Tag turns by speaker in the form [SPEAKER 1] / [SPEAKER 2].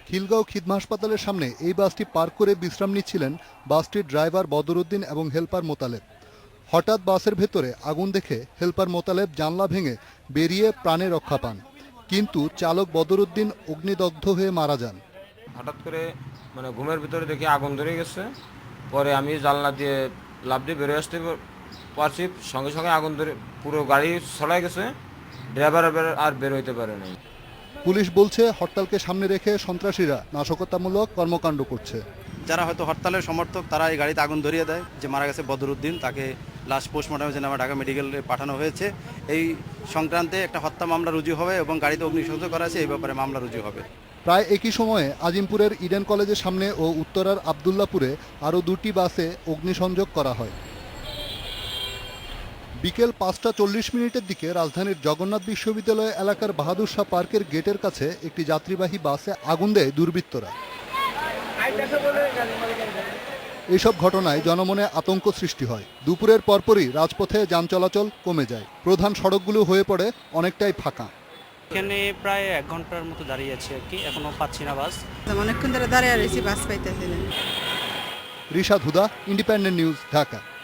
[SPEAKER 1] খিলগাঁও খিদমা হাসপাতালের সামনে এই বাসটি পার্ক করে বিশ্রাম নিচ্ছিলেন বাসটির ড্রাইভার বদরুদ্দিন এবং হেলপার মোতালেব। হঠাৎ বাসের ভেতরে আগুন দেখে হেলপার মোতালেব জানলা ভেঙে বেরিয়ে প্রাণে রক্ষা পান, কিন্তু চালক বদরুদ্দিন অগ্নিদগ্ধ হয়ে মারা যান।
[SPEAKER 2] হঠাৎ করে ঘুমের ভিতরে দেখি আগুন ধরে গেছে। পরে আমি জানলা দিয়ে লাফ দিয়ে বেরোয় আসতে পারছি, সঙ্গে সঙ্গে আগুন ধরে পুরো গাড়ি ছড়াই গেছে। ড্রাইভার আর বের হইতে পারে নাই।
[SPEAKER 1] পুলিশ বলছে হরতালকে সামনে রেখে সন্ত্রাসীরা নাশকতামূলক কর্মকাণ্ড করছে।
[SPEAKER 3] যারা হয়তো হরতালের সমর্থক তারা এই গাড়িতে আগুন ধরিয়ে দেয়। যে মারা গেছে বদরুদ্দিন, তাকে লাশ পোস্টমর্টমের জন্য আমার ঢাকা মেডিকেলে পাঠানো হয়েছে। এই সংক্রান্তে একটা হত্যা মামলা রুজু হবে এবং গাড়িতে অগ্নিসংযোগ করা আছে, এই ব্যাপারে মামলা রুজু হবে।
[SPEAKER 1] প্রায় একই সময়ে আজিমপুরের ইডেন কলেজের সামনে ও উত্তরার আবদুল্লাপুরে আরও দুটি বাসে অগ্নিসংযোগ করা হয়। বিকেল 5:40 দিকে রাজধানীর জগন্নাথ বিশ্ববিদ্যালয় এলাকার বাহাদুর শাহ পার্কের গেটের কাছে একটি যাত্রীবাহী বাসে আগুন দেয় দুর্বৃত্তরা। এসব ঘটনায় জনমনে আতঙ্ক সৃষ্টি হয়। দুপুরের পরপরই রাজপথে যান চলাচল কমে যায়, প্রধান সড়কগুলো হয়ে পড়ে অনেকটাই ফাঁকা।
[SPEAKER 4] এখানে প্রায় 1 ঘন্টার মতো দাঁড়িয়ে আছি আর কি, এখনো পাচ্ছি না বাস।
[SPEAKER 5] অনেকক্ষণ ধরে দাঁড়িয়ে রয়েছি, বাস পাইতেছি না।
[SPEAKER 1] রিশাদ হুদা, ইন্ডিপেন্ডেন্ট নিউজ, ঢাকা।